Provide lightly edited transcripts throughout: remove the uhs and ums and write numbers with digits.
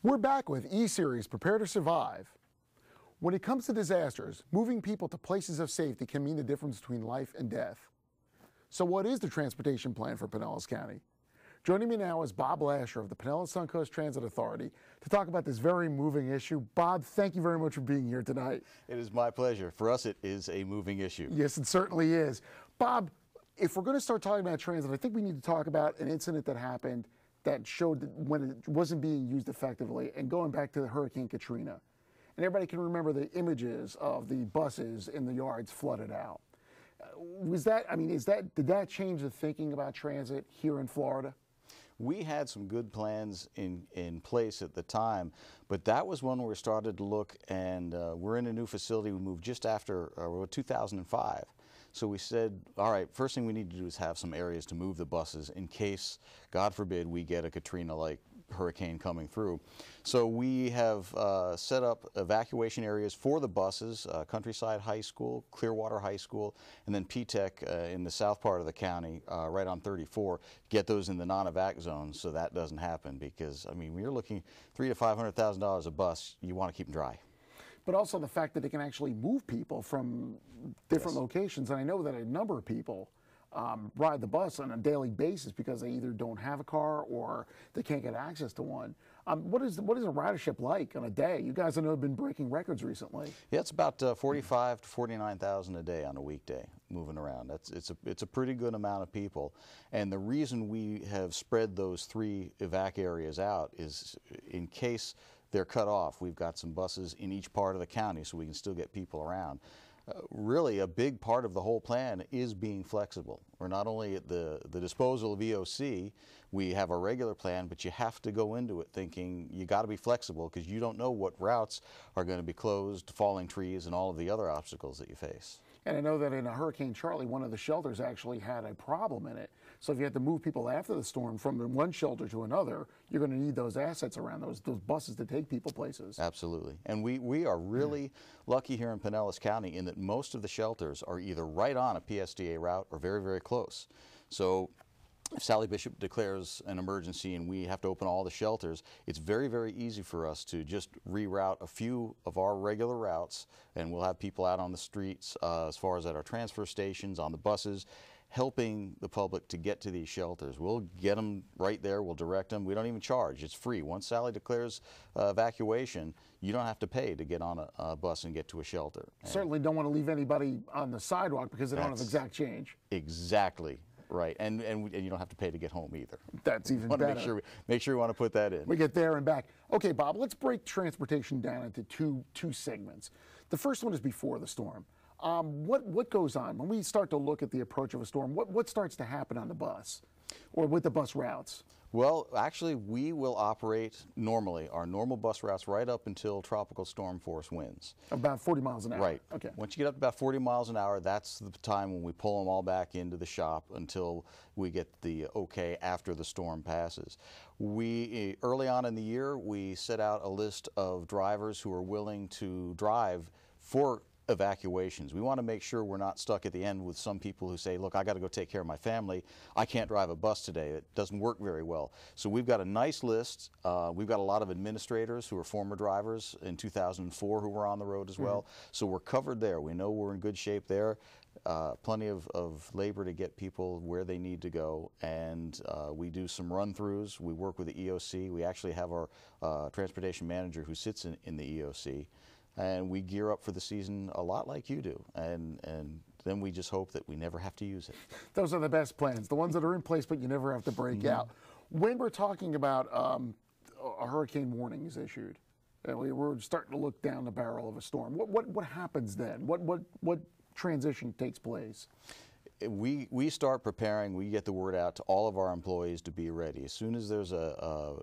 We're back with E-Series, Prepare to Survive. When it comes to disasters, moving people to places of safety can mean the difference between life and death. So what is the transportation plan for Pinellas County? Joining me now is Bob Lasher of the Pinellas Suncoast Transit Authority to talk about this very moving issue. Bob, thank you very much for being here tonight. It is my pleasure. For us, it is a moving issue. Yes, it certainly is. Bob, if we're going to start talking about transit, I think we need to talk about an incident that happened that showed that when it wasn't being used effectively, and going back to the Hurricane Katrina. And everybody can remember the images of the buses in the yards flooded out. Did that change the thinking about transit here in Florida? We had some good plans in place at the time, but that was one where we started to look, and we're in a new facility. We moved just after 2005. So we said, all right, first thing we need to do is have some areas to move the buses in case, God forbid, we get a Katrina-like hurricane coming through. So we have set up evacuation areas for the buses, Countryside High School, Clearwater High School, and then P.Tech in the south part of the county, right on 34. Get those in the non-evac zones so that doesn't happen, because, I mean, when you're looking $300,000 to $500,000 a bus, you want to keep them dry. But also the fact that they can actually move people from different locations. And I know that a number of people ride the bus on a daily basis because they either don't have a car or they can't get access to one. What is a ridership like on a day? You guys, I know, have been breaking records recently. Yeah, it's about 45 to 49,000 a day on a weekday moving around. It's a pretty good amount of people. And the reason we have spread those 3 evac areas out is in case they're cut off. We've got some buses in each part of the county so we can still get people around. Really, a big part of the whole plan is being flexible. We're not only at the disposal of EOC, we have a regular plan, but you have to go into it thinking you got to be flexible because you don't know what routes are going to be closed, falling trees, and all of the other obstacles that you face. And I know that in a Hurricane Charlie, one of the shelters actually had a problem in it. So if you had to move people after the storm from one shelter to another, you're going to need those assets around, those buses to take people places. Absolutely. And we are really lucky here in Pinellas County in that most of the shelters are either right on a PSTA route or very, very close. So if Sally Bishop declares an emergency and we have to open all the shelters, it's very, very easy for us to just reroute a few of our regular routes, and we'll have people out on the streets as far as at our transfer stations, on the buses, helping the public to get to these shelters. We'll get them right there, we'll direct them. We don't even charge, it's free. Once Sally declares evacuation, you don't have to pay to get on a bus and get to a shelter. Certainly don't want to leave anybody on the sidewalk because they don't have exact change. Exactly. Right, and you don't have to pay to get home either. That's even better. Make sure we want to put that in. We get there and back. Okay, Bob, let's break transportation down into two segments. The first one is before the storm. What goes on when we start to look at the approach of a storm? What starts to happen on the bus or with the bus routes? Well, actually, we will operate normally, our normal bus routes right up until tropical storm force winds. About 40 miles an hour. Right. Okay. Once you get up to about 40 miles an hour, that's the time when we pull them all back into the shop until we get the okay after the storm passes. Early on in the year, we set out a list of drivers who are willing to drive for evacuations. We want to make sure we're not stuck at the end with some people who say, look, I got to go take care of my family. I can't drive a bus today. It doesn't work very well. So we've got a nice list. We've got a lot of administrators who are former drivers in 2004 who were on the road as well. So we're covered there. We know we're in good shape there. Plenty of labor to get people where they need to go, and we do some run-throughs. We work with the EOC. We actually have our transportation manager who sits in the EOC. And we gear up for the season a lot like you do, and then we just hope that we never have to use it. Those are the best plans, the ones that are in place but you never have to break out. When we're talking about a hurricane warning is issued, and we're starting to look down the barrel of a storm, what happens then? What transition takes place? We start preparing. We get the word out to all of our employees to be ready. As soon as there's a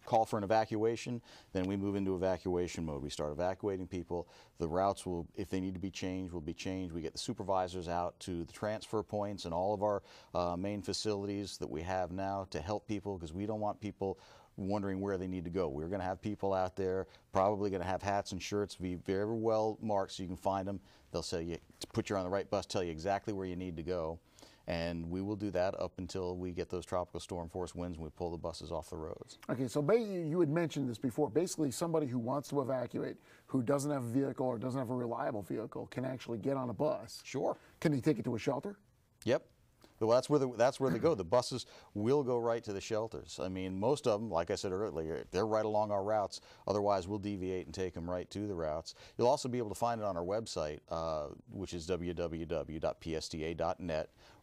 call for an evacuation, then we move into evacuation mode. We start evacuating people. The routes will, if they need to be changed, will be changed. We get the supervisors out to the transfer points and all of our main facilities that we have now to help people, because we don't want people wondering where they need to go. We're going to have people out there, probably going to have hats and shirts, be very well marked so you can find them. They'll say, put you on the right bus, tell you exactly where you need to go. And we will do that up until we get those tropical storm force winds and we pull the buses off the roads. Okay, so you had mentioned this before. Basically, somebody who wants to evacuate, who doesn't have a vehicle or doesn't have a reliable vehicle, can actually get on a bus. Sure. Can they take it to a shelter? Yep. Well, that's where they go. The buses will go right to the shelters. I mean, most of them, like I said earlier, they're right along our routes. Otherwise, we'll deviate and take them right to the routes. You'll also be able to find it on our website, which is www.psta.net.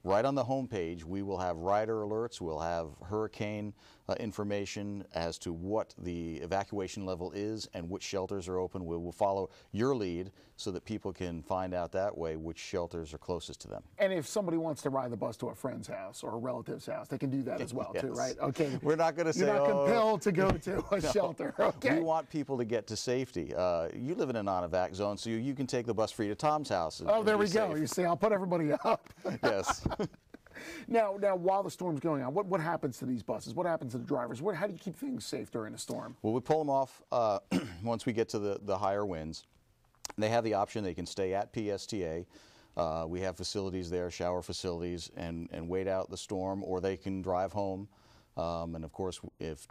Right on the homepage, we will have rider alerts. We'll have hurricane information as to what the evacuation level is and which shelters are open. We will follow your lead so that people can find out that way which shelters are closest to them. And if somebody wants to ride the bus to a friend's house or a relative's house, they can do that as well, yes. too, right? Okay. We're not going to say, you're not compelled to go to a shelter. Okay. We want people to get to safety. You live in a non-evac zone, so you can take the bus free to Tom's house. Oh, there we go. You see, I'll put everybody up. Yes. Now, while the storm's going on, what happens to these buses? What happens to the drivers? How do you keep things safe during a storm? Well, we pull them off once we get to the higher winds. They have the option. They can stay at PSTA. We have facilities there, shower facilities, and wait out the storm, or they can drive home. And of course, if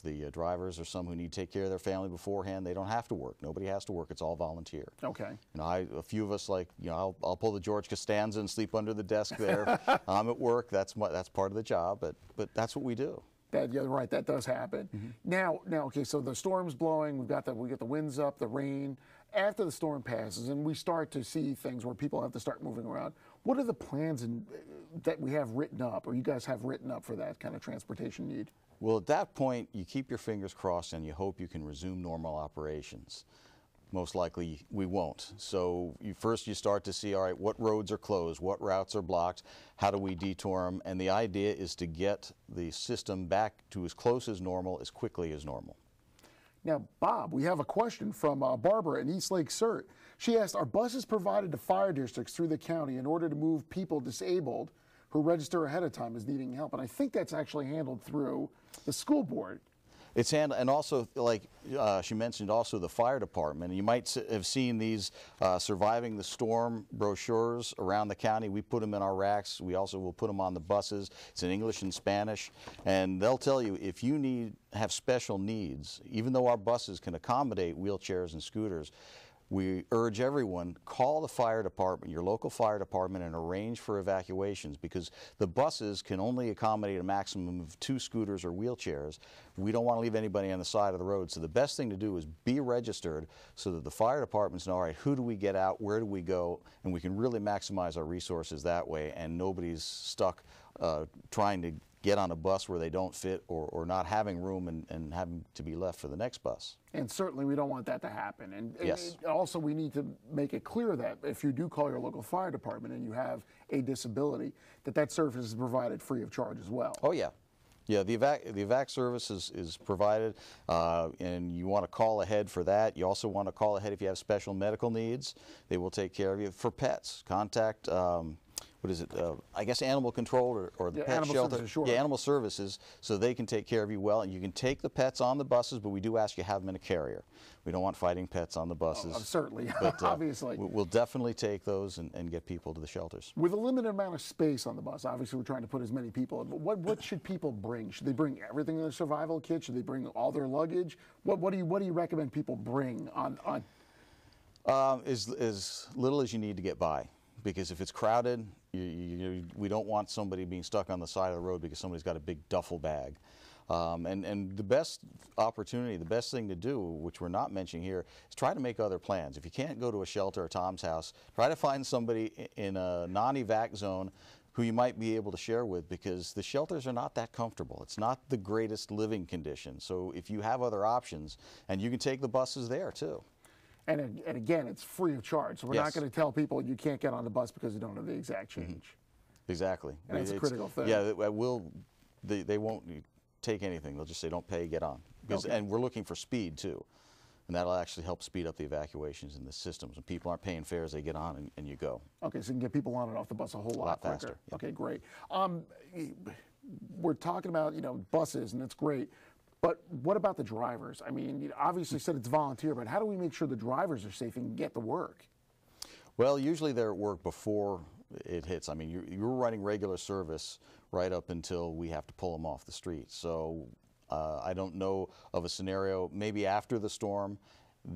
the drivers are some who need to take care of their family beforehand, they don't have to work. Nobody has to work. It's all volunteer. Okay. You know, a few of us, like, you know, I'll pull the George Costanza and sleep under the desk there. I'm at work. That's part of the job. But that's what we do. Yeah, right. That does happen. Now, okay. So the storm's blowing. We get the winds up, the rain. After the storm passes, and we start to see things where people have to start moving around. What are the plans that we have written up, or you guys have written up for that kind of transportation need? Well, at that point, you keep your fingers crossed and you hope you can resume normal operations. Most likely we won't. So first you start to see, all right, what roads are closed, what routes are blocked, how do we detour them? And the idea is to get the system back to as close as normal as quickly as normal. Now, Bob, we have a question from Barbara in East Lake Cert. She asked, are buses provided to fire districts through the county in order to move people disabled who register ahead of time as needing help? And I think that's actually handled through the school board. It's handled, and also, like she mentioned, also the fire department. And you might have seen these surviving the storm brochures around the county. We put them in our racks. We also will put them on the buses. It's in English and Spanish, and they'll tell you if you have special needs. Even though our buses can accommodate wheelchairs and scooters, we urge everyone, call the fire department, your local fire department, and arrange for evacuations, because the buses can only accommodate a maximum of 2 scooters or wheelchairs. We don't want to leave anybody on the side of the road. So the best thing to do is be registered so that the fire departments know, all right, who do we get out, where do we go, and we can really maximize our resources that way, and nobody's stuck trying to get on a bus where they don't fit, or not having room and having to be left for the next bus. And certainly we don't want that to happen. And yes. Also we need to make it clear that if you do call your local fire department and you have a disability, that service is provided free of charge as well. Oh yeah. Yeah, the evac service is provided, and you want to call ahead for that. You also want to call ahead if you have special medical needs. They will take care of you. For pets, contact what is it? I guess animal control or the pet shelter. Services, sure. Yeah, animal services, so they can take care of you well. And you can take the pets on the buses, but we do ask you have them in a carrier. We don't want fighting pets on the buses. Certainly, but, obviously. We'll definitely take those and get people to the shelters. With a limited amount of space on the bus, obviously we're trying to put as many people in, but what should people bring? Should they bring everything in their survival kit? Should they bring all their luggage? What do you recommend people bring on? As little as you need to get by. Because if it's crowded, we don't want somebody being stuck on the side of the road because somebody's got a big duffel bag. And the best opportunity, the best thing to do, which we're not mentioning here, is try to make other plans. If you can't go to a shelter or Tom's house, try to find somebody in a non-evac zone who you might be able to share with, because the shelters are not that comfortable. It's not the greatest living condition. So if you have other options, and you can take the buses there too. And again, it's free of charge. So we're Yes. not going to tell people you can't get on the bus because you don't have the exact change. Exactly. And that's a critical thing. Yeah, they won't take anything. They'll just say, don't pay, get on. Because, Okay. And we're looking for speed too. And that'll actually help speed up the evacuations in the systems. When people aren't paying fares, they get on and you go. Okay, so you can get people on and off the bus a whole lot quicker. faster. Yep. Okay, great. We're talking about, buses, and it's great. But what about the drivers? I mean, you obviously said it's volunteer, but how do we make sure the drivers are safe and can get to work? Well, usually they're at work before it hits. I mean, you're running regular service right up until we have to pull them off the street. So I don't know of a scenario, maybe after the storm,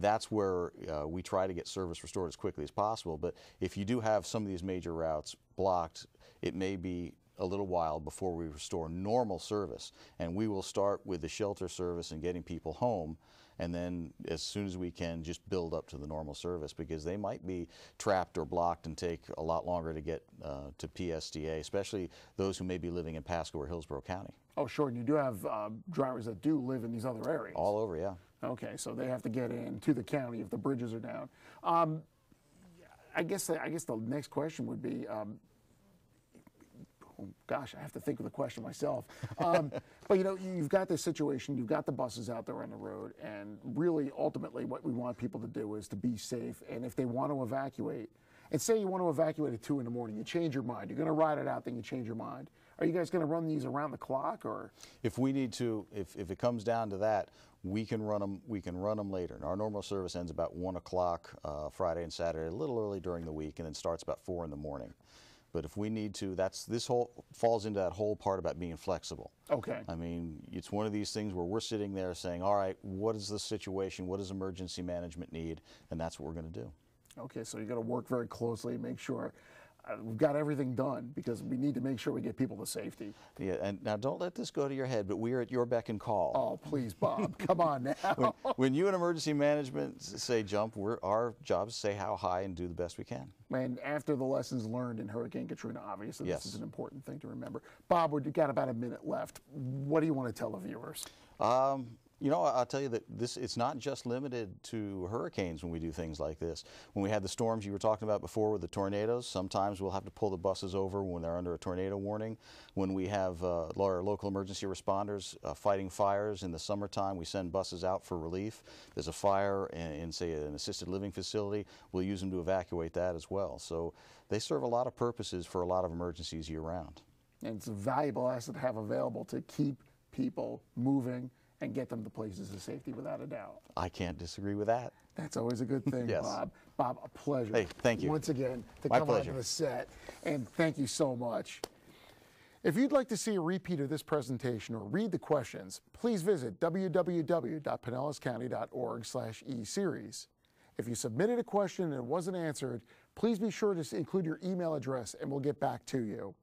that's where we try to get service restored as quickly as possible. But if you do have some of these major routes blocked, it may be a little while before we restore normal service. And we will start with the shelter service and getting people home, and then as soon as we can just build up to the normal service, because they might be trapped or blocked and take a lot longer to get to PSTA, especially those who may be living in Pasco or Hillsborough County. Oh, sure. And you do have drivers that do live in these other areas. All over, yeah. Okay, so they have to get in to the county if the bridges are down. I guess the next question would be, oh gosh, I have to think of the question myself. But you know, you've got this situation, you've got the buses out there on the road, and really, ultimately, what we want people to do is to be safe. And if they want to evacuate, and say you want to evacuate at 2 in the morning, you change your mind. You're going to ride it out, then you change your mind. Are you guys going to run these around the clock, or? If we need to, if it comes down to that, we can run them. We can run them later. And our normal service ends about 1 o'clock Friday and Saturday, a little early during the week, and then starts about 4 in the morning. But if we need to, this whole falls into that whole part about being flexible. Okay. I mean, it's one of these things where we're sitting there saying, all right, what is the situation? What does emergency management need? And that's what we're going to do. Okay, so you got to work very closely, make sure we've got everything done, because we need to make sure we get people to safety. Yeah, and now don't let this go to your head, but we are at your beck and call. Oh, please, Bob, come on now. When you in emergency management say jump, our job is to say how high and do the best we can. And after the lessons learned in Hurricane Katrina, obviously, yes, this is an important thing to remember. Bob, we've got about a minute left. What do you want to tell the viewers? You know, I'll tell you that it's not just limited to hurricanes when we do things like this. When we had the storms you were talking about before with the tornadoes, sometimes we'll have to pull the buses over when they're under a tornado warning. When we have our local emergency responders fighting fires in the summertime, we send buses out for relief. There's a fire in, say, an assisted living facility, we'll use them to evacuate that as well. So they serve a lot of purposes for a lot of emergencies year-round. And it's a valuable asset to have available to keep people moving and get them to places of safety, without a doubt. I can't disagree with that. That's always a good thing, yes. Bob. Bob, a pleasure. Hey, thank you. Once again, to My come pleasure. on the set, and thank you so much. If you'd like to see a repeat of this presentation or read the questions, please visit www.pinellascounty.org/eSeries. If you submitted a question and it wasn't answered, please be sure to include your email address and we'll get back to you.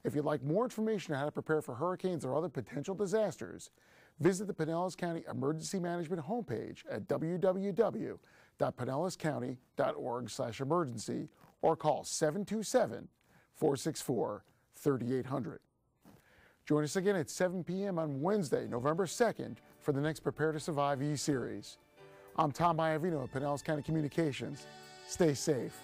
If you'd like more information on how to prepare for hurricanes or other potential disasters, visit the Pinellas County Emergency Management homepage at www.pinellascounty.org/emergency or call 727-464-3800. Join us again at 7 p.m. on Wednesday, November 2nd for the next Prepare to Survive E-Series. I'm Tom Iovino of Pinellas County Communications. Stay safe.